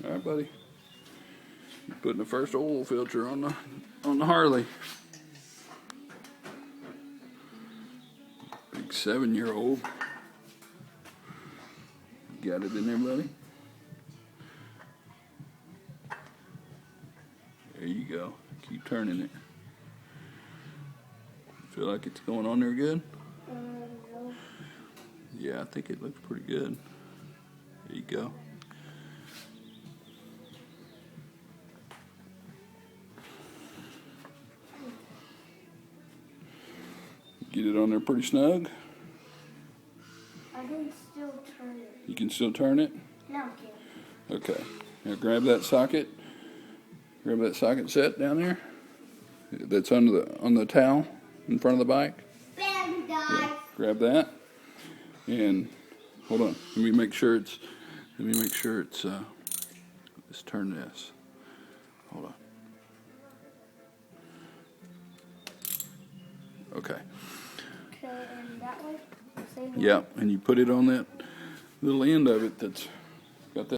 All right, buddy. You're putting the first oil filter on the Harley. Big 7-year-old. Got it in there, buddy? There you go. Keep turning it. Feel like it's going on there good? No. Yeah, I think it looks pretty good. There you go. Get it on there pretty snug? I can still turn it. You can still turn it? No, I can't. Okay. Now grab that socket. Grab that socket set down there. That's on the towel in front of the bike. Bam, guys. Yeah. Grab that. And hold on. Let me make sure it's. Let's turn this. Hold on. Okay. Okay, and that way? Same way? Yeah, and you put it on that little end of it that's